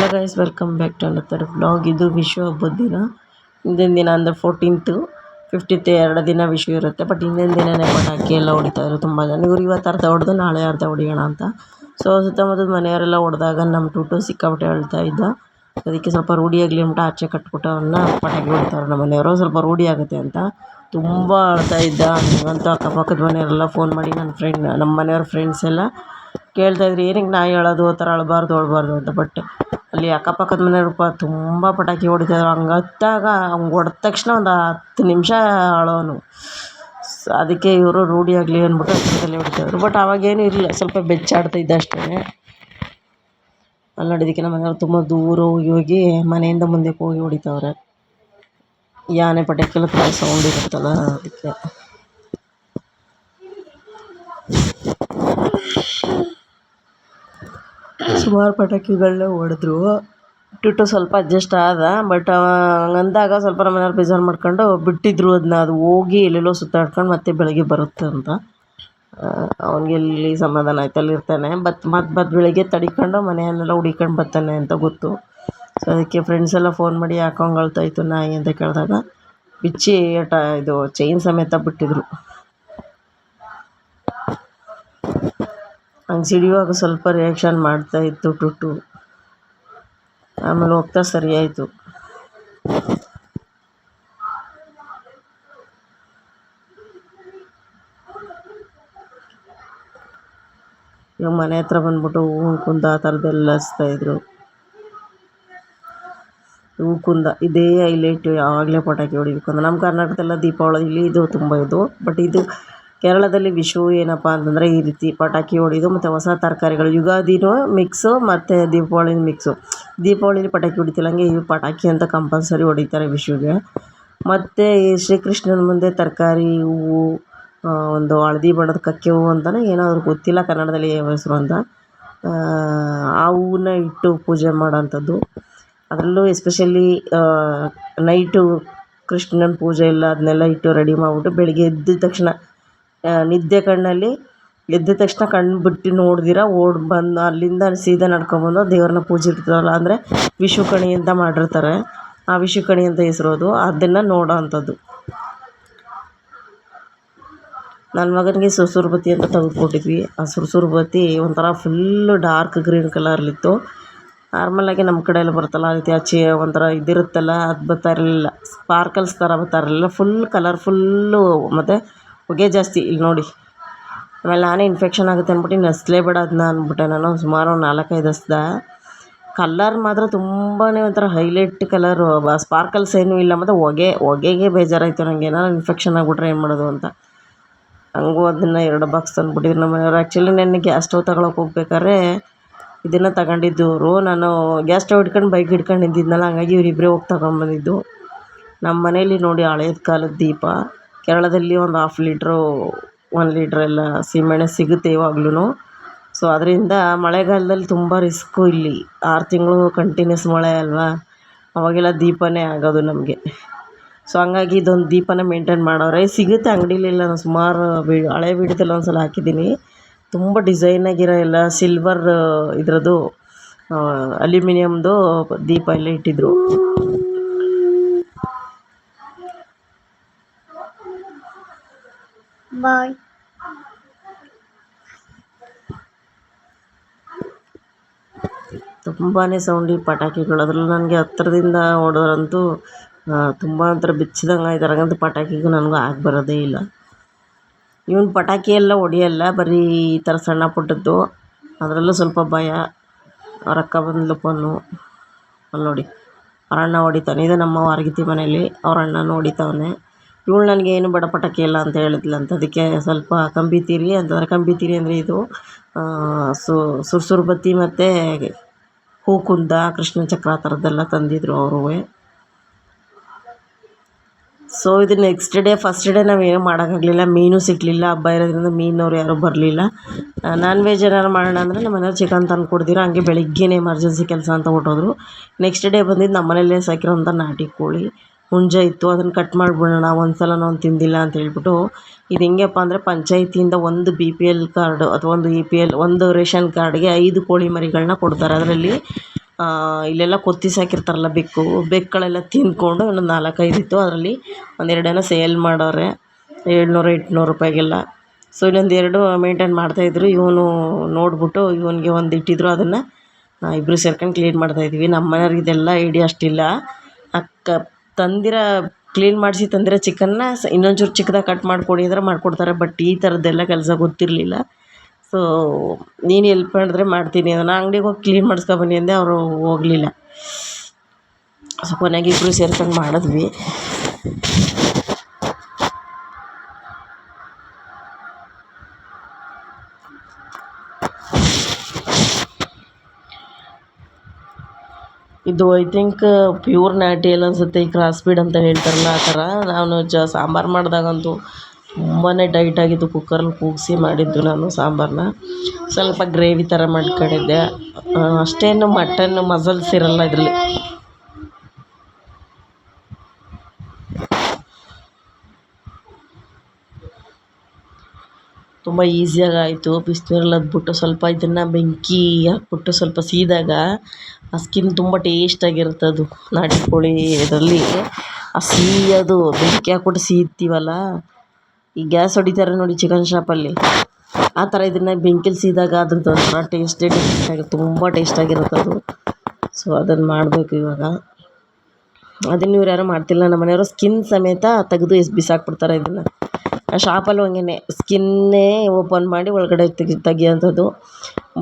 Hello guys, welcome back to another vlog. ಇದು ವಿಶು ಹಬ್ಬದ ದಿನ. ಹಿಂದಿನ ದಿನ ಅಂದರೆ 14th 15th 2 ದಿನ ವಿಶು ಇರುತ್ತೆ. ಬಟ್ ಹಿಂದಿನ ದಿನವೇ ಪಟಾಕಿ ಎಲ್ಲ ಹೊಡಿತಾಯಿದ್ರು ತುಂಬ ಜನ. ಇವ್ರು ಇವತ್ತು ಅರ್ಧ ಹೊಡೆದು ನಾಳೆ ಅರ್ಧ ಹೊಡಿಯೋಣ ಅಂತ. ಸೊ ಸುತ್ತಮುತ್ತಲ ಮನೆಯವರೆಲ್ಲ ಹೊಡೆದಾಗ ನಮ್ಮ ಟೂಟು ಸಿಕ್ಕಾಪಟ್ಟೆ ಹೇಳ್ತಾ ಇದ್ದ. ಅದಕ್ಕೆ ಸ್ವಲ್ಪ ರೂಢಿ ಆಗಲಿ ಅಂದ್ಬಿಟ್ಟು ಆಚೆ ಕಟ್ಬಿಟ್ಟು ಅವನ್ನ ಪಟಾಕಿ ಹೊಡಿತಾರೆ ನಮ್ಮ ಮನೆಯವರು, ಸ್ವಲ್ಪ ರೂಢಿ ಆಗುತ್ತೆ ಅಂತ. ತುಂಬ ಅಳ್ತಾ ಇದ್ದ. ನನಗಂತೂ ಅಕ್ಕಪಕ್ಕದ ಮನೆಯವರೆಲ್ಲ ಫೋನ್ ಮಾಡಿ ನಮ್ಮ ಮನೆಯವ್ರ ಫ್ರೆಂಡ್ಸ್ ಎಲ್ಲ ಕೇಳ್ತಾಯಿದ್ರು, ಏನಕ್ಕೆ ನಾಯಿ ಹೇಳೋದು ಆ ಥರ ಅಳಬಾರ್ದು ಅಂತ. ಬಟ್ ಅಲ್ಲಿ ಅಕ್ಕಪಕ್ಕದ ಮನೆಯವ್ರಪ್ಪ ತುಂಬ ಪಟಾಕಿ ಹೊಡಿತಾಯಿದ್ರು. ಹಂಗೆ ಹತ್ತಾಗ ಹಂಗೆ ಹೊಡೆದ ತಕ್ಷಣ ಒಂದು 10 ನಿಮಿಷ ಅಳೋನು. ಅದಕ್ಕೆ ಇವರು ರೂಢಿ ಆಗಲಿ ಅಂದ್ಬಿಟ್ಟು ಹತ್ರದಲ್ಲೇ ಹೊಡಿತಾಯಿದ್ರು. ಬಟ್ ಅವಾಗೇನು ಇರಲಿಲ್ಲ, ಸ್ವಲ್ಪ ಬೆಚ್ಚಾಡ್ತಾಯಿದ್ದ ಅಷ್ಟೇ. ಅಲ್ಲಿ ನೋಡಿದ್ದಕ್ಕೆ ನಮ್ಮ ಮನೆಯವ್ರು ತುಂಬ ದೂರ ಹೋಗಿ ಮನೆಯಿಂದ ಮುಂದಕ್ಕೆ ಹೋಗಿ ಹೊಡಿತಾವ್ರೆ. ಯಾನೆ ಪಟಾಕಿ ಎಲ್ಲ ತುಂಬ ಸೌಂಡ್ ಇರುತ್ತಲ್ಲ, ಅದಕ್ಕೆ. ಸುಮಾರು ಪಟಾಕಿಗಳನ್ನ ಹೊಡೆದ್ರು. ಟುಟ್ಟು ಸ್ವಲ್ಪ ಅಡ್ಜಸ್ಟ್ ಆದ. ಬಟ್ ಹಂಗಂದಾಗ ಸ್ವಲ್ಪ ನಮ್ಮ ಮನೆಯವ್ರು ಬೇಜಾರು ಮಾಡ್ಕೊಂಡು ಬಿಟ್ಟಿದ್ರು ಅದನ್ನ. ಅದು ಹೋಗಿ ಎಲ್ಲೆಲ್ಲೋ ಸುತ್ತಾಡ್ಕೊಂಡು ಮತ್ತೆ ಬೆಳಗ್ಗೆ ಬರುತ್ತೆ ಅಂತ. ಅವನಿಗೆಲ್ಲಿ ಸಮಾಧಾನ ಆಯ್ತು, ಅಲ್ಲಿರ್ತಾನೆ. ಮತ್ತೆ ಬೆಳಗ್ಗೆ ತಡಿಕೊಂಡು ಮನೆಯನ್ನೆಲ್ಲ ಹುಡಿಕೊಂಡು ಬರ್ತಾನೆ ಅಂತ ಗೊತ್ತು. ಸೊ ಅದಕ್ಕೆ ಫ್ರೆಂಡ್ಸ್ ಎಲ್ಲ ಫೋನ್ ಮಾಡಿ ಯಾಕೆ ಹಂಗೆ ಅಳ್ತಾಯಿತ್ತು ನಾಯಿ ಅಂತ ಕೇಳಿದಾಗ ಬಿಚ್ಚಿ ಇದು ಚೈನ್ ಸಮೇತ ಬಿಟ್ಟಿದ್ರು. ಹಂಗೆ ಸಿಡಿಯುವಾಗ ಸ್ವಲ್ಪ ರಿಯಾಕ್ಷನ್ ಮಾಡ್ತಾಯಿತ್ತು ಟುಟ್ಟು. ಆಮೇಲೆ ಹೋಗ್ತಾ ಸರಿ ಆಯಿತು. ಇವಾಗ ಮನೆ ಹತ್ರ ಬಂದ್ಬಿಟ್ಟು ಹೂವಿನ ಕುಂದ ಆ ಥರದ್ದೆಲ್ಲ ಹಚ್ತಾಯಿದ್ರು. ಹೂವು ಕುಂದ ಇದೇ ಹೈಲೈಟು, ಯಾವಾಗಲೇ ಪಟಾಕಿ ಹೊಡಿಬೇಕು ಅಂತ. ನಮ್ಮ ಕರ್ನಾಟಕದಲ್ಲ ದೀಪಾವಳಿ ಇದು ತುಂಬ ಇದು. ಬಟ್ ಇದು ಕೇರಳದಲ್ಲಿ ವಿಶು ಏನಪ್ಪ ಅಂತಂದರೆ ಈ ರೀತಿ ಪಟಾಕಿ ಹೊಡಿಯೋದು ಮತ್ತು ಹೊಸ ತರಕಾರಿಗಳು. ಯುಗಾದಿನೂ ಮಿಕ್ಸು ಮತ್ತು ದೀಪಾವಳಿನೂ ಮಿಕ್ಸು. ದೀಪಾವಳಿಲಿ ಪಟಾಕಿ ಹೊಡಿತಿಲ್ಲ, ಹಂಗೆ ಇವು ಪಟಾಕಿ ಅಂತ ಕಂಪಲ್ಸರಿ ಹೊಡಿತಾರೆ ವಿಶುಗೆ. ಮತ್ತು ಈ ಶ್ರೀಕೃಷ್ಣನ ಮುಂದೆ ತರಕಾರಿ ಹೂವು, ಒಂದು ಹಳದಿ ಬಣ್ಣದ ಕಕ್ಕೆ ಹೂವು ಅಂತಲೇ ಏನೋ ಅವ್ರಿಗೆ ಗೊತ್ತಿಲ್ಲ ಕನ್ನಡದಲ್ಲಿ ಯಾವ ಹೆಸರು ಅಂತ, ಆ ಹೂವನ್ನ ಇಟ್ಟು ಪೂಜೆ ಮಾಡೋಂಥದ್ದು. ಅದರಲ್ಲೂ ಎಸ್ಪೆಷಲಿ ನೈಟು ಕೃಷ್ಣನ ಪೂಜೆ ಎಲ್ಲ ಅದನ್ನೆಲ್ಲ ಇಟ್ಟು ರೆಡಿ ಮಾಡಿಬಿಟ್ಟು ಬೆಳಿಗ್ಗೆ ಎದ್ದ ತಕ್ಷಣ ನಿದ್ದೆ ಕಣ್ಣಲ್ಲಿ ಎದ್ದ ತಕ್ಷಣ ಕಣ್ಣು ಬಿಟ್ಟು ನೋಡ್ದಿರ ಬಂದು ಅಲ್ಲಿಂದ ಸೀದಾ ನಡ್ಕೊಂಬಂದು ದೇವ್ರನ್ನ ಪೂಜೆ ಇರ್ತಾರಲ್ಲ, ಅಂದರೆ ವಿಶು ಕಣಿ ಅಂತ ಮಾಡಿರ್ತಾರೆ. ಆ ವಿಶು ಕಣಿ ಅಂತ ಹೆಸರು ಅದು. ಅದನ್ನು ನೋಡೋ ಅಂಥದ್ದು. ನನ್ನ ಮಗನಿಗೆ ಸುರ್ಸುರು ಬತ್ತಿ ಅಂತ ತೆಗೆದುಕೊಟ್ಟಿದ್ವಿ. ಆ ಸುರ್ಸುರು ಬತ್ತಿ ಒಂಥರ ಫುಲ್ಲು ಡಾರ್ಕ್ ಗ್ರೀನ್ ಕಲರ್ಲಿತ್ತು. ನಾರ್ಮಲಾಗಿ ನಮ್ಮ ಕಡೆ ಎಲ್ಲ ಬರುತ್ತಲ್ಲ ಆ ರೀತಿ ಹಚ್ಚಿ ಒಂಥರ ಇದಿರುತ್ತಲ್ಲ, ಅದು ಬರ್ತಾ ಇರಲಿಲ್ಲ. ಸ್ಪಾರ್ಕಲ್ಸ್ ಥರ ಬರ್ತಾ ಇರಲಿಲ್ಲ, ಫುಲ್ ಕಲರ್ಫುಲ್ಲು. ಮತ್ತು ಹೊಗೆ ಜಾಸ್ತಿ ಇಲ್ಲಿ ನೋಡಿ. ಆಮೇಲೆ ನಾನೇ ಇನ್ಫೆಕ್ಷನ್ ಆಗುತ್ತೆ ಅಂದ್ಬಿಟ್ಟು ಇನ್ನು ಹಚ್ಚಲೇಬೇಡ ಅದನ್ನ ಅಂದ್ಬಿಟ್ಟೆ ನಾನು. ಸುಮಾರು 4-5 ಹಚ್ದೆ. ಕಲರ್ ಮಾತ್ರ ತುಂಬಾ ಒಂಥರ ಹೈಲೈಟ್ ಕಲರು, ಸ್ಪಾರ್ಕಲ್ಸ್ ಏನೂ ಇಲ್ಲ. ಮತ್ತು ಹೊಗೆಗೆ ಬೇಜಾರಾಯಿತು ನನಗೆ. ಏನಾದ್ರು ಇನ್ಫೆಕ್ಷನ್ ಆಗಿಬಿಟ್ರೆ ಏನು ಮಾಡೋದು ಅಂತ. ಹಂಗೂ ಅದನ್ನು 2 ಬಾಕ್ಸ್ ತಂದುಬಿಟ್ಟಿದ್ರು ನಮ್ಮ ಮನೆಯವರು. ಆ್ಯಕ್ಚುಲಿ ನೆನ್ನೆ ಗ್ಯಾಸ್ ಸ್ಟವ್ ತಗೊಳಕ್ಕೆ ಹೋಗ್ಬೇಕಾದ್ರೆ ಇದನ್ನು ತಗೊಂಡಿದ್ದವರು. ನಾನು ಗ್ಯಾಸ್ ಸ್ಟವ್ ಹಿಡ್ಕೊಂಡು ಬೈಕ್ ಹಿಡ್ಕೊಂಡು ನಿಂತಿದ್ನಲ್ಲ, ಹಂಗಾಗಿ ಇವರಿಬ್ಬರೇ ಹೋಗಿ ತಗೊಂಬಂದಿದ್ದು. ನಮ್ಮ ಮನೇಲಿ ನೋಡಿ ಹಳೇದ ಕಾಲದ ದೀಪ. ಕೇರಳದಲ್ಲಿ ಒಂದು 1/2 ಲೀಟ್ರು 1 ಲೀಟ್ರ್ ಎಲ್ಲ ಸೀಮೆಎಣ್ಣೆ ಸಿಗುತ್ತೆ ಇವಾಗ್ಲೂ. ಸೊ ಅದರಿಂದ ಮಳೆಗಾಲದಲ್ಲಿ ತುಂಬ ರಿಸ್ಕು. ಇಲ್ಲಿ 6 ತಿಂಗಳು ಕಂಟಿನ್ಯೂಸ್ ಮಳೆ ಅಲ್ವಾ, ಅವಾಗೆಲ್ಲ ದೀಪನೇ ಆಗೋದು ನಮಗೆ. ಸೊ ಹಂಗಾಗಿ ಇದೊಂದು ದೀಪನ ಮೇಂಟೈನ್ ಮಾಡೋರೆ. ಸಿಗುತ್ತೆ ಅಂಗಡಿಲಿಲ್ಲ. ನಾನು ಸುಮಾರು ಹಳೆ ವೀಡಿಯೋದಲ್ಲಿ ಒಂದು ಸಲ ಹಾಕಿದ್ದೀನಿ. ತುಂಬ ಡಿಸೈನಾಗಿರೋ ಎಲ್ಲ ಸಿಲ್ವರ್ ಇದರದ್ದು ಅಲ್ಯೂಮಿನಿಯಮ್ದು ದೀಪ ಎಲ್ಲ ಇಟ್ಟಿದ್ರು. ಬಾಯ್. ತುಂಬಾ ಸೌಂಡ್ ಈ ಪಟಾಕಿಗಳು. ಅದರಲ್ಲೂ ನನಗೆ ಹತ್ರದಿಂದ ಹೊಡೆದ್ರಂತೂ ತುಂಬ ಒಂಥರ ಬಿಚ್ಚಿದಂಗೆ ಆಯ್ತು. ನನಗಂತೂ ಪಟಾಕಿಗೂ ನನಗೂ ಆಗಿ ಬರೋದೇ ಇಲ್ಲ. ಇವನು ಪಟಾಕಿ ಎಲ್ಲ ಹೊಡಿಯಲ್ಲ, ಬರೀ ಈ ಥರ ಸಣ್ಣ ಪುಟ್ಟದ್ದು. ಅದರಲ್ಲೂ ಸ್ವಲ್ಪ ಭಯ. ಅವ್ರ ಅಕ್ಕ ಬಂದ್ಲು ಫೋನು. ಅಲ್ಲಿ ನೋಡಿ ಅವ್ರ ಅಣ್ಣ ಹೊಡಿತಾನೆ. ಇದು ನಮ್ಮ ವಾರಗಿತ್ತಿ ಮನೇಲಿ ಅವ್ರ ಅಣ್ಣನೂ ಹೊಡಿತಾವನೆ. ಇವಳು ನನಗೆ ಏನು ಬೇಡ ಪಟಾಕಿ ಎಲ್ಲ ಅಂತ ಹೇಳಿದ್ಲಂತ. ಅದಕ್ಕೆ ಸ್ವಲ್ಪ ಕಂಬಿ ತೀರಿ ಅಂತಂದರೆ, ಕಂಬಿ ತೀರಿ ಅಂದರೆ ಇದು ಸುರ್ಸುರು ಬತ್ತಿ ಮತ್ತು ಹೂಕುಂದ, ಕೃಷ್ಣ ಚಕ್ರ ಆ ಥರದ್ದೆಲ್ಲ ತಂದಿದ್ರು ಅವರು. ಸೊ ಇದು ನೆಕ್ಸ್ಟ್ ಡೇ, ಫಸ್ಟ್ ಡೇ ನಾವೇನು ಮಾಡೋಕ್ಕಾಗಲಿಲ್ಲ. ಮೀನು ಸಿಗಲಿಲ್ಲ, ಹಬ್ಬ ಇರೋದ್ರಿಂದ ಮೀನವ್ರು ಯಾರೂ ಬರಲಿಲ್ಲ. ನಾನ್ ವೆಜ್ ಏನಾರು ಮಾಡೋಣ ಅಂದರೆ ನಮ್ಮ ಮನೇಲಿ ಚಿಕನ್ ತಂದು ಕೊಡ್ದಿರ ಹಂಗೆ ಬೆಳಿಗ್ಗೆನೇ ಎಮರ್ಜೆನ್ಸಿ ಕೆಲಸ ಅಂತ ಹೊರಟೋದ್ರು. ನೆಕ್ಸ್ಟ್ ಡೇ ಬಂದಿದ್ದು ನಮ್ಮ ಮನೇಲೇ ಸಾಕಿರೋಂಥ ನಾಟಿ ಕೋಳಿ ಹುಂಜ ಇತ್ತು. ಅದನ್ನು ಕಟ್ ಮಾಡಿಬಿಡೋಣ, ಒಂದು ಸಲ ನಾನು ತಿಂದಿಲ್ಲ ಅಂತ ಹೇಳ್ಬಿಟ್ಟು. ಇದು ಹೆಂಗಪ್ಪ ಅಂದರೆ ಪಂಚಾಯತಿಯಿಂದ ಒಂದು BPL ಕಾರ್ಡು ಅಥವಾ ಒಂದು EPL ಒಂದು ರೇಷನ್ ಕಾರ್ಡ್ಗೆ 5 ಕೋಳಿ ಮರಿಗಳನ್ನ ಕೊಡ್ತಾರೆ. ಅದರಲ್ಲಿ ಇಲ್ಲೆಲ್ಲ ಕೊತ್ತಿ ಸಾಕಿರ್ತಾರಲ್ಲ ಬೆಕ್ಕುಗಳೆಲ್ಲ ತಿಂದ್ಕೊಂಡು ಇನ್ನೊಂದು 4, 5 ಇತ್ತು. ಅದರಲ್ಲಿ ಒಂದೆರಡೇನೋ ಸೇಲ್ ಮಾಡೋರೆ 700-800 ರೂಪಾಯಿಗೆಲ್ಲ. ಸೊ ಇನ್ನೊಂದು 2 ಮೇಂಟೈನ್ ಮಾಡ್ತಾಯಿದ್ರು. ಇವನು ನೋಡಿಬಿಟ್ಟು ಇವನಿಗೆ ಒಂದು ಇಟ್ಟಿದ್ರು. ಅದನ್ನು ಇಬ್ಬರು ಸೇರ್ಕೊಂಡು ಕ್ಲೀನ್ ಮಾಡ್ತಾಯಿದ್ವಿ. ನಮ್ಮ ಮನೆಯವ್ರಿಗೆ ಇದೆಲ್ಲ ಐಡಿಯಾ ಅಷ್ಟಿಲ್ಲ. ಕ್ಲೀನ್ ಮಾಡಿಸಿ ತಂದಿರೋ ಚಿಕನ್ನ ಇನ್ನೊಂಚೂರು ಚಿಕ್ಕದಾಗಿ ಕಟ್ ಮಾಡಿಕೊಡಿ ಅಂದರೆ ಮಾಡಿಕೊಡ್ತಾರೆ. ಬಟ್ ಈ ಥರದ್ದೆಲ್ಲ ಕೆಲಸ ಗೊತ್ತಿರಲಿಲ್ಲ. ಸೊ ನೀನು ಹೆಲ್ಪ್ ಮಾಡಿದ್ರೆ ಮಾಡ್ತೀನಿ. ನಾನು ಅಂಗಡಿಗೆ ಹೋಗಿ ಕ್ಲೀನ್ ಮಾಡಿಸ್ಕೊಬನ್ನಿ ಅಂದೆ, ಅವರು ಹೋಗಲಿಲ್ಲ. ಸೊ ಕೊನೆಗೆ ಇಬ್ಬರು ಸೇರ್ಕೊಂಡು ಮಾಡಿದ್ವಿ. ಇದು ಐ ಥಿಂಕ್ ಪ್ಯೂರ್ ನಾಟಿ ಎಲ್ಲ ಅನಿಸುತ್ತೆ. ಈ ಕ್ರಾಸ್ ಬೀಡ್ ಅಂತ ಹೇಳ್ತಾರಲ್ಲ ಆ ಥರ. ನಾನು ಸಾಂಬಾರು ಮಾಡಿದಾಗಂತೂ ತುಂಬಾ ಟೈಟಾಗಿತ್ತು. ಕುಕ್ಕರಲ್ಲಿ ಕೂಗಿಸಿ ಮಾಡಿದ್ದು ನಾನು ಸಾಂಬಾರನ್ನ. ಸ್ವಲ್ಪ ಗ್ರೇವಿ ಥರ ಮಾಡ್ಕೊಂಡಿದ್ದೆ. ಅಷ್ಟೇನು ಮಟನ್ ಮಸಲ್ಸ್ ಇರಲ್ಲ ಇದರಲ್ಲಿ. ತುಂಬ ಈಸಿಯಾಗಿ ಆಯಿತು. ಬಿಸಿನೀರಲ್ಲಿ ಅದ್ಬಿಟ್ಟು ಸ್ವಲ್ಪ ಇದನ್ನು ಬೆಂಕಿ ಹಾಕ್ಬಿಟ್ಟು ಸ್ವಲ್ಪ ಸೀದಾಗ ಆ ಸ್ಕಿನ್ ತುಂಬ ಟೇಸ್ಟಾಗಿರುತ್ತೆ. ಅದು ನಾಟಿ ಕೋಳಿ ಇದರಲ್ಲಿ ಆ ಸಿಹಿಯದು ಬೆಂಕಿ ಹಾಕ್ಬಿಟ್ಟು ಸೀದ್ತೀವಲ್ಲ, ಈ ಗ್ಯಾಸ್ ಹೊಡಿತಾರೆ ನೋಡಿ ಚಿಕನ್ ಶಾಪಲ್ಲಿ, ಆ ಥರ ಇದನ್ನು ಬೆಂಕಿಲಿ ಸೀದಾಗ ಅದ್ರದ್ದು ಒಂಥರ ಟೇಸ್ಟಾಗಿ ತುಂಬ ಟೇಸ್ಟಾಗಿರುತ್ತೆ ಅದು. ಸೊ ಅದನ್ನು ಮಾಡಬೇಕು ಇವಾಗ. ಅದನ್ನು ಇವ್ರು ಯಾರೂ ಮಾಡ್ತಿಲ್ಲ. ನಮ್ಮ ಮನೆಯವರು ಸ್ಕಿನ್ ಸಮೇತ ತೆಗೆದು ಬಿಸಾಕ್ಬಿಡ್ತಾರೆ ಇದನ್ನು. ಶಾಪಲ್ಲೂ ಹಂಗೇ ಸ್ಕಿನ್ನೇ ಓಪನ್ ಮಾಡಿ ಒಳಗಡೆ ತೆಗಿಯೋಂಥದ್ದು.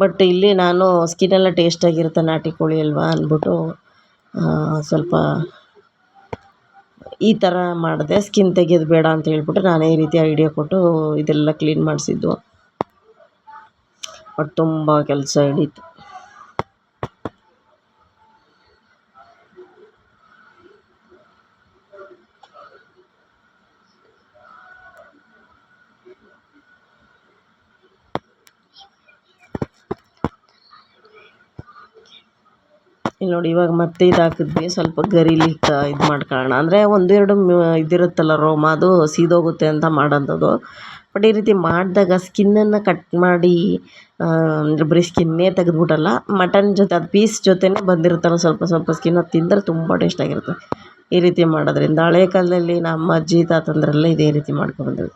ಬಟ್ ಇಲ್ಲಿ ನಾನು ಸ್ಕಿನ್ನೆಲ್ಲ ಟೇಸ್ಟಾಗಿರುತ್ತೆ ನಾಟಿ ಕೋಳಿ ಅಲ್ವಾ ಅಂದ್ಬಿಟ್ಟು ಸ್ವಲ್ಪ ಈ ಥರ ಮಾಡಿದೆ. ಸ್ಕಿನ್ ತೆಗೆಯೋದು ಬೇಡ ಅಂತ ಹೇಳ್ಬಿಟ್ಟು ನಾನೇ ಈ ರೀತಿ ಐಡಿಯಾ ಕೊಟ್ಟು ಇದೆಲ್ಲ ಕ್ಲೀನ್ ಮಾಡಿಸಿದ್ದು. ಬಟ್ ತುಂಬ ಕೆಲಸ ಹಿಡೀತು. ಇಲ್ಲಿ ನೋಡಿ ಇವಾಗ ಮತ್ತೆ ಇದು ಹಾಕಿದ್ವಿ. ಸ್ವಲ್ಪ ಗರೀಲಿ ಇದು ಮಾಡ್ಕೊಳ್ಳೋಣ ಅಂದರೆ 1-2 ಇದಿರುತ್ತಲ್ಲ ರೋಮ, ಅದು ಸೀದೋಗುತ್ತೆ ಅಂತ ಮಾಡೋಂಥದ್ದು. ಬಟ್ ಈ ರೀತಿ ಮಾಡಿದಾಗ ಸ್ಕಿನ್ನನ್ನು ಕಟ್ ಮಾಡಿ ಅಂದರೆ ಬರೀ ಸ್ಕಿನ್ನೇ ತೆಗೆದ್ಬಿಟ್ಟಲ್ಲ, ಮಟನ್ ಜೊತೆ ಅದು ಪೀಸ್ ಜೊತೆನೇ ಬಂದಿರುತ್ತಲ್ಲ ಸ್ವಲ್ಪ ಸ್ವಲ್ಪ ಸ್ಕಿನ್, ಅದು ತಿಂದರೆ ತುಂಬ ಟೇಸ್ಟಾಗಿರುತ್ತೆ ಈ ರೀತಿ ಮಾಡೋದ್ರಿಂದ. ಹಳೆ ಕಾಲದಲ್ಲಿ ನಮ್ಮ ಅಜ್ಜಿ ತಾತಂದ್ರೆಲ್ಲ ಇದೇ ರೀತಿ ಮಾಡ್ಕೊಬಂದಿದ್ರು.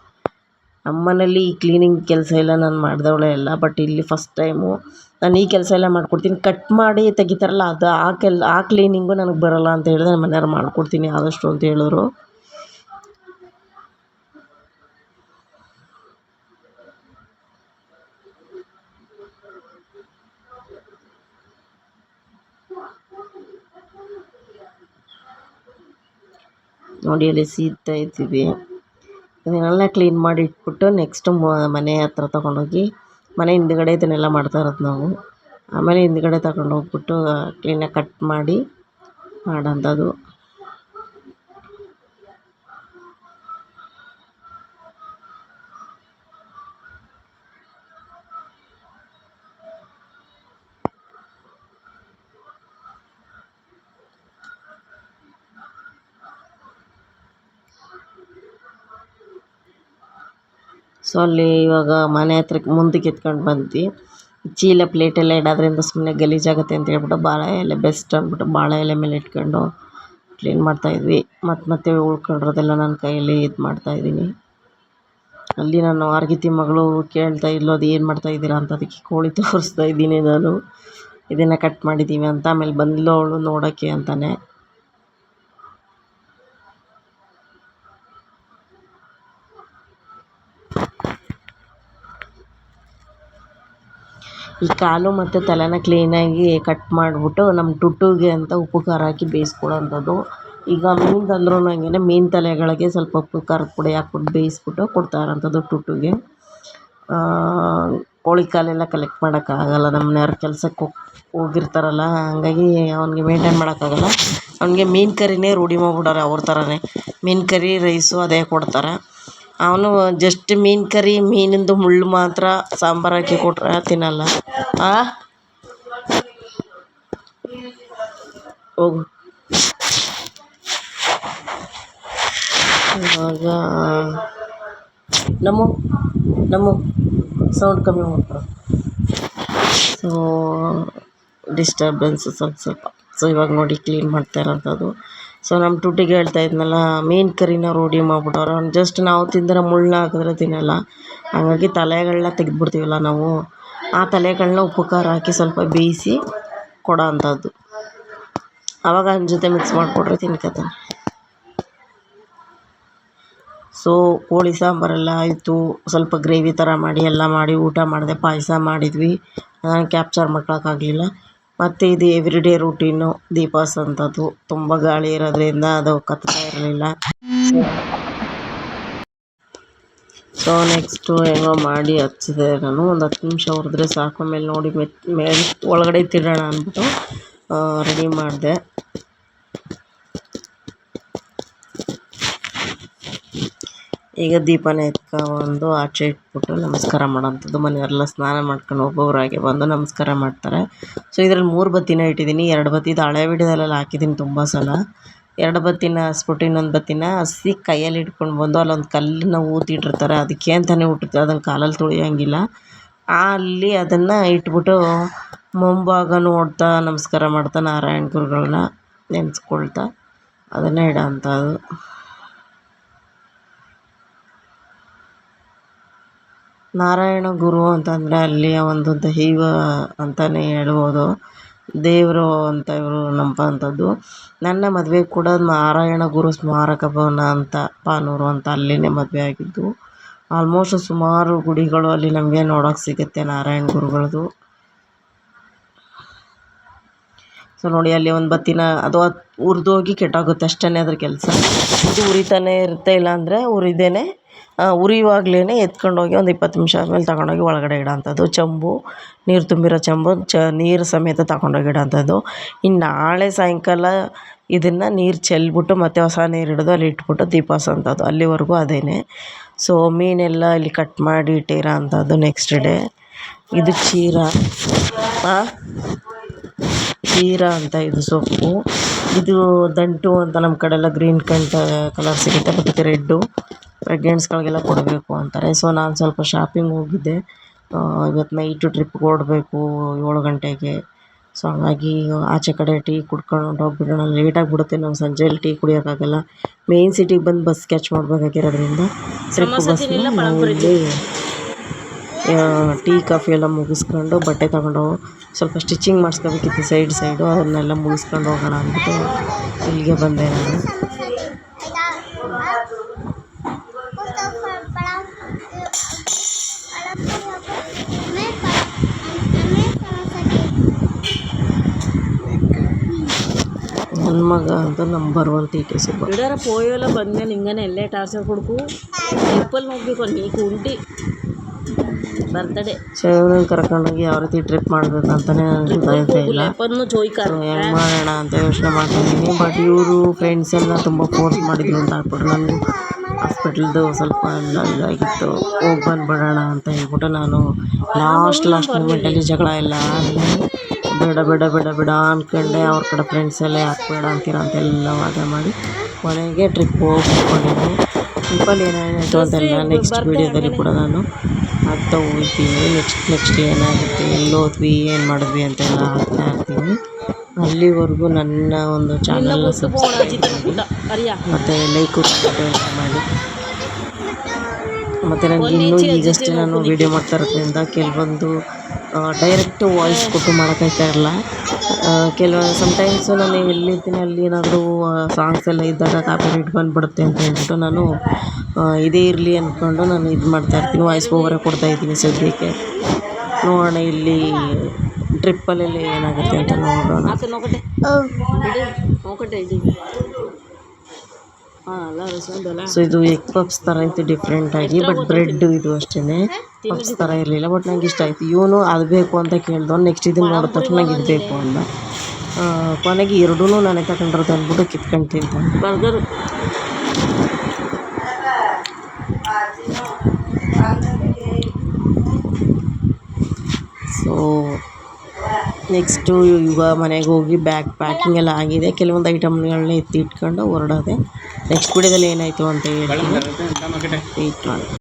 ನಮ್ಮ ಮನೇಲಿ ಈ ಕ್ಲೀನಿಂಗ್ ಕೆಲಸ ಎಲ್ಲ ನಾನು ಮಾಡಿದವಳೇ ಎಲ್ಲ. ಬಟ್ ಇಲ್ಲಿ ಫಸ್ಟ್ ಟೈಮು ನಾನು ಈ ಕೆಲಸ ಎಲ್ಲ ಮಾಡ್ಕೊಡ್ತೀನಿ. ಕಟ್ ಮಾಡಿ ತೆಗಿತಾರಲ್ಲ ಅದು ಆ ಕ್ಲೀನಿಂಗು ನನಗೆ ಬರೋಲ್ಲ ಅಂತ ಹೇಳಿದ್ರೆ ನಮ್ಮ ಮನೆಯವ್ರು ಮಾಡ್ಕೊಡ್ತೀನಿ ಆದಷ್ಟು ಅಂತ ಹೇಳಿದ್ರು. ನೋಡಿ ಅಲ್ಲಿ ಸೀದ್ತಾ ಇದ್ದೀವಿ. ಇದನ್ನೆಲ್ಲ ಕ್ಲೀನ್ ಮಾಡಿ ಇಟ್ಬಿಟ್ಟು ನೆಕ್ಸ್ಟು ಮನೆ ಹತ್ರ ತೊಗೊಂಡೋಗಿ ಮನೆ ಹಿಂದ್ಗಡೆ ಇದನ್ನೆಲ್ಲ ಮಾಡ್ತಾ ಇರೋದು ನಾವು. ಆಮೇಲೆ ಹಿಂದ್ಗಡೆ ತಗೊಂಡೋಗ್ಬಿಟ್ಟು ಕ್ಲೀನಾಗಿ ಕಟ್ ಮಾಡಿ ಮಾಡೋಂಥದ್ದು. ಸೊ ಅಲ್ಲಿ ಇವಾಗ ಮನೆ ಹತ್ರಕ್ಕೆ ಮುಂದಕ್ಕೆ ಎತ್ಕೊಂಡು ಬಂದ್ವಿ. ಚೀಲ ಪ್ಲೇಟೆಲ್ಲ ಇಡೋದ್ರಿಂದ ಸುಮ್ಮನೆ ಗಲೀಜಾಗುತ್ತೆ ಅಂತ ಹೇಳ್ಬಿಟ್ಟು ಬಾಳೆ ಎಲೆ ಬೆಸ್ಟ್ ಅಂದ್ಬಿಟ್ಟು ಬಾಳೆ ಎಲೆ ಮೇಲೆ ಇಟ್ಕೊಂಡು ಕ್ಲೀನ್ ಮಾಡ್ತಾಯಿದ್ವಿ. ಮತ್ತೆ ಉಳ್ಕೊಂಡಿರೋದೆಲ್ಲ ನನ್ನ ಕೈಯಲ್ಲಿ ಇದು ಮಾಡ್ತಾಯಿದ್ದೀನಿ. ಅಲ್ಲಿ ನಾನು ಆರ್ಗಿತಿ ಮಗಳು ಕೇಳ್ತಾ ಇದ್ಲು, ಅದು ಏನು ಮಾಡ್ತಾಯಿದ್ದೀರಾ ಅಂತ. ಅದಕ್ಕೆ ಕೋಳಿ ತೋರಿಸ್ತಾ ಇದ್ದೀನಿ ನಾನು, ಇದನ್ನು ಕಟ್ ಮಾಡಿದ್ದೀವಿ ಅಂತ. ಆಮೇಲೆ ಬಂದಳು ಅವಳು ನೋಡೋಕ್ಕೆ ಅಂತಾನೆ. ಈ ಕಾಲು ಮತ್ತು ತಲೆನ ಕ್ಲೀನಾಗಿ ಕಟ್ ಮಾಡಿಬಿಟ್ಟು ನಮ್ಮ ಟುಟ್ಟುಗೆ ಅಂತ ಉಪ್ಪು ಖಾರ ಹಾಕಿ ಬೇಯಿಸ್ಕೊಡೋಂಥದ್ದು. ಈಗ ಮೀನು ತಂದ್ರೂ ಹಂಗೆ ಮೀನು ತಲೆಗಳಿಗೆ ಸ್ವಲ್ಪ ಉಪ್ಪು ಖಾರದ ಪುಡಿ ಹಾಕ್ಬಿಟ್ಟು ಬೇಯಿಸ್ಬಿಟ್ಟು ಕೊಡ್ತಾ ಇರೋಂಥದ್ದು ಟುಟ್ಟುಗೆ. ಕೋಳಿ ಕಾಲೆಲ್ಲ ಕಲೆಕ್ಟ್ ಮಾಡೋಕ್ಕಾಗಲ್ಲ, ನಮ್ಮ ಮನೆಯವ್ರು ಕೆಲ್ಸಕ್ಕೆ ಹೋಗಿರ್ತಾರಲ್ಲ, ಹಂಗಾಗಿ ಅವ್ನಿಗೆ ಮೇಂಟೈನ್ ಮಾಡೋಕ್ಕಾಗಲ್ಲ. ಅವ್ನಿಗೆ ಮೀನು ಕರಿನೇ ರೂಢಿ ಮಾಡ್ಬಿಡೋರೆ ಅವ್ರ ಥರನೇ. ಮೀನು ಕರಿ ರೈಸು ಅದೇ ಕೊಡ್ತಾರೆ. ಅವನು ಜಸ್ಟ್ ಮೀನು ಕರಿ, ಮೀನಿಂದು ಮುಳ್ಳು ಮಾತ್ರ ಸಾಂಬಾರು ಹಾಕಿ ಕೊಟ್ಟರೆ ತಿನ್ನಲ್ಲ. ಹೋಗು. ಇವಾಗ ನಮ್ಮ ಸೌಂಡ್ ಕಮ್ಮಿ ಮಾಡ್ತಾರೆ. ಸೊ ಡಿಸ್ಟರ್ಬೆನ್ಸು ಸ್ವಲ್ಪ ಸ್ವಲ್ಪ. ಸೊ ಇವಾಗ ನೋಡಿ ಕ್ಲೀನ್ ಮಾಡ್ತಾ ಇರೋಂಥದ್ದು. ಸೊ ನಮ್ಮ ಟುಟಿಗೆ ಹೇಳ್ತಾ ಇದ್ನಲ್ಲ, ಮೀನು ಕರಿನ ರೂಢಿ ಮಾಡ್ಬಿಟ್ಟವ್ರೆ. ಅವ್ನು ಜಸ್ಟ್ ನಾವು ತಿಂದರೆ ಮುಳ್ಳನ್ನ ಹಾಕಿದ್ರೆ ತಿನ್ನಲ್ಲ, ಹಾಗಾಗಿ ತಲೆಗಳನ್ನ ತೆಗೆದ್ಬಿಡ್ತೀವಲ್ಲ ನಾವು, ಆ ತಲೆಗಳನ್ನ ಉಪ್ಪು ಖಾರ ಹಾಕಿ ಸ್ವಲ್ಪ ಬೇಯಿಸಿ ಕೊಡೋ ಅಂಥದ್ದು. ಆವಾಗ ಅನ್ನ ಜೊತೆ ಮಿಕ್ಸ್ ಮಾಡಿಕೊಟ್ರೆ ತಿನ್ಕೊತಾನೆ. ಸೊ ಕೋಳಿ ಸಾಂಬಾರೆಲ್ಲ ಆಯಿತು, ಸ್ವಲ್ಪ ಗ್ರೇವಿ ಥರ ಮಾಡಿ ಎಲ್ಲ ಮಾಡಿ ಊಟ ಮಾಡಿದೆ. ಪಾಯಸ ಮಾಡಿದ್ವಿ, ಕ್ಯಾಪ್ಚರ್ ಮಾಡ್ಕೊಳಕ್ಕಾಗಲಿಲ್ಲ. ಮತ್ತು ಇದು ಎವ್ರಿಡೇ ರೂಟೀನು ದೀಪಾಸ್ ಅಂಥದ್ದು. ತುಂಬ ಗಾಳಿ ಇರೋದ್ರಿಂದ ಅದು ಕತ್ತಾ ಇರಲಿಲ್ಲ. ಸೊ ನೆಕ್ಸ್ಟು ಹೆಂಗೋ ಮಾಡಿ ಹಚ್ಚಿದೆ ನಾನು. ಒಂದು 10 ನಿಮಿಷ ಹುರಿದ್ರೆ ಸಾಕು. ಆಮೇಲೆ ನೋಡಿ ಮೇಲೆ ಒಳಗಡೆ ತಿನ್ನೋಣ ಅಂದ್ಬಿಟ್ಟು ರೆಡಿ ಮಾಡಿದೆ. ಈಗ ದೀಪನ ಎತ್ಕೊಂಡು ಆಚೆ ಇಟ್ಬಿಟ್ಟು ನಮಸ್ಕಾರ ಮಾಡೋಂಥದ್ದು. ಮನೆಯವರೆಲ್ಲ ಸ್ನಾನ ಮಾಡ್ಕೊಂಡು ಒಬ್ಬೊಬ್ಬರಾಗೆ ಬಂದು ನಮಸ್ಕಾರ ಮಾಡ್ತಾರೆ. ಸೊ ಇದರಲ್ಲಿ 3 ಬತ್ತಿನ ಇಟ್ಟಿದ್ದೀನಿ. 2 ಬತ್ತಿದು ಹಳೆ ವಿಡಿಯೋದಲ್ಲೆಲ್ಲ ಹಾಕಿದ್ದೀನಿ ತುಂಬ ಸಲ. 2 ಬತ್ತಿನ ಹಸ್ಬಿಟ್ಟು ಇನ್ನೊಂದು ಬತ್ತಿನ ಹಸಿ ಕೈಯಲ್ಲಿ ಇಟ್ಕೊಂಡು ಬಂದು ಅಲ್ಲೊಂದು ಕಲ್ಲನ್ನ ಊತಿಟ್ಟಿರ್ತಾರೆ. ಅದಕ್ಕೆ ಅಂತಲೇ ಹುಟ್ಟಿರ್ತಾರೆ, ಅದನ್ನು ಕಾಲಲ್ಲಿ ತುಳಿಯೋಂಗಿಲ್ಲ. ಅಲ್ಲಿ ಅದನ್ನು ಇಟ್ಬಿಟ್ಟು ಮುಂಭಾಗ ನೋಡ್ತಾ ನಮಸ್ಕಾರ ಮಾಡ್ತಾ ನಾರಾಯಣ ಗುರುಗಳನ್ನ ನೆನೆಸ್ಕೊಳ್ತಾ ಅದನ್ನು ಇಡೋ ಅಂಥದ್ದು. ನಾರಾಯಣ ಗುರು ಅಂತಂದರೆ ಅಲ್ಲಿಯ ಒಂದು ದೈವ ಅಂತಲೇ ಹೇಳ್ಬೋದು. ದೇವರು ಅಂತ ಇವರು ನಂಬೋಂಥದ್ದು. ನನ್ನ ಮದುವೆ ಕೂಡ ನಾರಾಯಣ ಗುರು ಸ್ಮಾರಕ ಭವನ ಅಂತ ಪಾನೂರು ಅಂತ ಅಲ್ಲಿನೇ ಮದುವೆ ಆಗಿದ್ದು. ಆಲ್ಮೋಸ್ಟ್ ಸುಮಾರು ಗುಡಿಗಳು ಅಲ್ಲಿ ನಮಗೆ ನೋಡೋಕೆ ಸಿಗುತ್ತೆ ನಾರಾಯಣ ಗುರುಗಳದ್ದು. ಸೊ ನೋಡಿ ಅಲ್ಲಿ ಒಂದು ಬತ್ತಿನ ಅದು ಉರಿದೋಗಿ ಕೆಟ್ಟೋಗುತ್ತೆ ಅಷ್ಟೇ ಅದ್ರ ಕೆಲಸ. ಇದು ಉರಿತಾನೆ ಇರುತ್ತೆ, ಇಲ್ಲಾಂದರೆ ಉರಿದೇನೆ ಉರಿಯುವಾಗಲೇ ಎತ್ಕೊಂಡೋಗಿ ಒಂದು 20 ನಿಮಿಷ ಆದಮೇಲೆ ತಗೊಂಡೋಗಿ ಒಳಗಡೆ ಇಡೋಂಥದ್ದು. ಚೆಂಬು ನೀರು ತುಂಬಿರೋ ಚೆಂಬು ನೀರು ಸಮೇತ ತಗೊಂಡೋಗಿ ಇಡೋಂಥದ್ದು. ಇನ್ನು ನಾಳೆ ಸಾಯಂಕಾಲ ಇದನ್ನು ನೀರು ಚೆಲ್ಬಿಟ್ಟು ಮತ್ತೆ ಹೊಸ ನೀರು ಹಿಡಿದು ಅಲ್ಲಿ ಇಟ್ಬಿಟ್ಟು ದೀಪ ಹಚ್ಚೋಂಥದ್ದು. ಅಲ್ಲಿವರೆಗೂ ಅದೇನೆ. ಸೊ ಮೀನೆಲ್ಲ ಇಲ್ಲಿ ಕಟ್ ಮಾಡಿ ಇಟ್ಟಿರೋ ಅಂಥದ್ದು. ನೆಕ್ಸ್ಟ್ ಡೇ ಇದು ಚೀರ ಅಂತ ಇದು ಸೊಪ್ಪು. ಇದು ದಂಟು ಅಂತ ನಮ್ಮ ಕಡೆ ಎಲ್ಲ ಗ್ರೀನ್ ಕಲರ್ ಸಿಗುತ್ತೆ, ಬಟ್ ಇದು ರೆಡ್ಡು. ಪ್ರೆಗ್ನೆಂಟ್ಸ್ಗಳಿಗೆಲ್ಲ ಕೊಡಬೇಕು ಅಂತಾರೆ. ಸೊ ನಾನು ಸ್ವಲ್ಪ ಶಾಪಿಂಗ್ ಹೋಗಿದ್ದೆ. ಇವತ್ತು ನೈಟು ಟ್ರಿಪ್ಗೆ ಹೊರಡಬೇಕು 7 ಗಂಟೆಗೆ. ಸೊ ಹಾಗಾಗಿ ಆಚೆ ಕಡೆ ಟೀ ಕುಡ್ಕೊಂಡು ಹೋಗ್ಬಿಡೋಣ, ಲೇಟಾಗಿಬಿಡುತ್ತೆ. ನಾವು ಸಂಜೆಯಲ್ಲಿ ಟೀ ಕುಡಿಯೋಕ್ಕಾಗಲ್ಲ. ಮೇಯ್ನ್ ಸಿಟಿಗೆ ಬಂದು ಬಸ್ ಕ್ಯಾಚ್ ಮಾಡಬೇಕಾಗಿರೋದ್ರಿಂದ ಟ್ರಿಪ್ ಬಸ್ನ ನಾವು ಇಲ್ಲಿ ಟೀ ಕಾಫಿ ಎಲ್ಲ ಮುಗಿಸ್ಕೊಂಡು ಬಟ್ಟೆ ತಗೊಂಡು ಸ್ವಲ್ಪ ಸ್ಟಿಚಿಂಗ್ ಮಾಡಿಸ್ಕೋಬೇಕಿತ್ತು ಸೈಡು, ಅದನ್ನೆಲ್ಲ ಮುಗಿಸ್ಕೊಂಡು ಹೋಗೋಣ ಅಂದ್ಬಿಟ್ಟು ಇಲ್ಲಿಗೆ ಬಂದೆ ನಾನು. ನನ್ನ ಮಗ ಅಂತ ನಂಬರ್ 1 ತೀಟೆ ಸುಬ್ಬ ಇಡಾರ ಪೋಯೆಲ್ಲ ಬಂದ್ಮೇಲೆ ಹಿಂಗನೆ ಎಲ್ಲೇ ಟಾರ್ಚರ್ ಕೊಡ್ಕು ಟ್ರಿಪ್ಪಲ್ಲಿ ಹೋಗ್ಬೇಕು ನೀಕು ಉಂಟಿ ಬರ್ತಡೆ. ಸೊ ಇವ್ರನ್ನ ಕರ್ಕೊಂಡೋಗಿ ಯಾವ ರೀತಿ ಟ್ರಿಪ್ ಮಾಡಬೇಕು ಅಂತಲೇ ನನಗೆ ಗೊತ್ತಾಗ್ತಾ ಇಲ್ಲ. ಹೆಂಗೆ ಮಾಡೋಣ ಅಂತ ಯೋಚನೆ ಮಾಡ್ತಾಯಿದ್ದೀನಿ. ಬಟ್ ಇವರು ಫ್ರೆಂಡ್ಸ್ ಎಲ್ಲ ತುಂಬ ಫೋರ್ಸ್ ಮಾಡಿದ್ರು ಅಂತ ಹಾಕ್ಬಿಟ್ರು. ನನಗೂ ಹಾಸ್ಪಿಟ್ಲ್ದು ಸ್ವಲ್ಪ ಇದಾಗಿತ್ತು, ಹೋಗಿ ಬಂದುಬಿಡೋಣ ಅಂತ ಹೇಳ್ಬಿಟ್ಟು ನಾನು ಲಾಸ್ಟ್ ಮೂಮೆಂಟಲ್ಲಿ ಜಗಳ ಎಲ್ಲ ಬೇಡ ಅಂದ್ಕೊಂಡೆ. ಅವ್ರ ಕಡೆ ಫ್ರೆಂಡ್ಸ್ ಎಲ್ಲ ಯಾಕೆ ಬೇಡ ಅಂತೀರ ಅಂತೆಲ್ಲ ವಾದ ಮಾಡಿ ಕೊನೆಗೆ ಟ್ರಿಪ್ ಹೋಗ್ಕೊಂಡಿದ್ದೆ. ಟ್ರಿಪ್ಪಲ್ಲಿ ಏನಾಯಿತು ಅಂತೆಲ್ಲ ನೆಕ್ಸ್ಟ್ ವೀಡಿಯೋದಲ್ಲಿ ಕೂಡ ನಾನು ಹಾಕ್ತಾ ಹೋಗ್ತೀನಿ. ನೆಕ್ಸ್ಟ್ ಏನಾಗುತ್ತೆ, ಎಲ್ಲಿ ಹೋದ್ವಿ, ಏನು ಮಾಡಿದ್ವಿ ಅಂತೆಲ್ಲ ಹಾಕ್ತಾ ಇರ್ತೀನಿ. ಅಲ್ಲಿವರೆಗೂ ನನ್ನ ಒಂದು ಚಾನಲ್ನ ಸಬ್ಸ್ಕ್ರೈಬ್ ಮತ್ತು ಲೈಕ್ ಮಾಡಿ. ಮತ್ತು ನನಗೆ ಇನ್ನೂ ಈಗಷ್ಟೇ ನಾನು ವೀಡಿಯೋ ಮಾಡ್ತಾ ಇರೋದ್ರಿಂದ ಕೆಲವೊಂದು ಡೈರೆಕ್ಟು ವಾಯ್ಸ್ ಕೊಟ್ಟು ಮಾಡೋಕ್ಕಾಗ್ತಾ ಇರಲ್ಲ. ಸಮ್ಟೈಮ್ಸು ನಾನು ಎಲ್ಲಿರ್ತೀನಿ ಅಲ್ಲಿ ಏನಾದರೂ ಸಾಂಗ್ಸ್ ಎಲ್ಲ ಇದ್ದಾಗ ಕಾಪಿರೈಟ್ ಬಂದುಬಿಡುತ್ತೆ ಅಂತ ಹೇಳ್ಬಿಟ್ಟು ನಾನು ಇದೇ ಇರಲಿ ಅಂದ್ಕೊಂಡು ನಾನು ಇದು ಮಾಡ್ತಾಯಿರ್ತೀನಿ, ವಾಯ್ಸ್ ಓವರೇ ಕೊಡ್ತಾಯಿದ್ದೀನಿ ಸದ್ಯಕ್ಕೆ. ನೋಡೋಣ ಇಲ್ಲಿ ಟ್ರಿಪ್ಪಲ್ಲೆಲ್ಲ ಏನಾಗುತ್ತೆ ಅಂತ ನೋಡೋಣ. ಸೊ ಇದು ಎಗ್ ಪಪ್ಸ್ ಥರ ಇತ್ತು ಡಿಫ್ರೆಂಟಾಗಿ, ಬಟ್ ಬ್ರೆಡ್ ಇದು ಅಷ್ಟೇ, ಪಪ್ಸ್ ಥರ ಇರಲಿಲ್ಲ. ಬಟ್ ನಂಗೆ ಇಷ್ಟ ಆಯಿತು. ಇವನು ಅದು ಬೇಕು ಅಂತ ಕೇಳ್ದವ್. ನೆಕ್ಸ್ಟ್ ಇದನ್ನು ನೋಡಿದ ತಕ್ಷಣ ನಂಗೆ ಇದು ಬೇಕು ಅಂದ. ಕೊನೆಗೆ ಎರಡೂ ನಾನೇ ತಗೊಂಡಿರೋದು ಅಂದ್ಬಿಟ್ಟು ಕಿತ್ಕೊಂಡು ತಿಂತಾನೆ. ಬರ್ಗರು ಸೊ ನೆಕ್ಸ್ಟು ಇವಾಗ ಮನೆಗೆ ಹೋಗಿ ಬ್ಯಾಗ್ ಪ್ಯಾಕಿಂಗ್ ಎಲ್ಲ ಆಗಿದೆ. ಕೆಲವೊಂದು ಐಟಮ್ಗಳನ್ನ ಎತ್ತಿ ಇಟ್ಕೊಂಡು ಹೊರಡೋದೆ. ನೆಕ್ಸ್ಟ್ ವಿಡಿಯೋದಲ್ಲಿ ಏನಾಯಿತು ಅಂತ ಹೇಳ್ತೀನಿ, ವೆಯ್ಟ್ ಮಾಡಿ.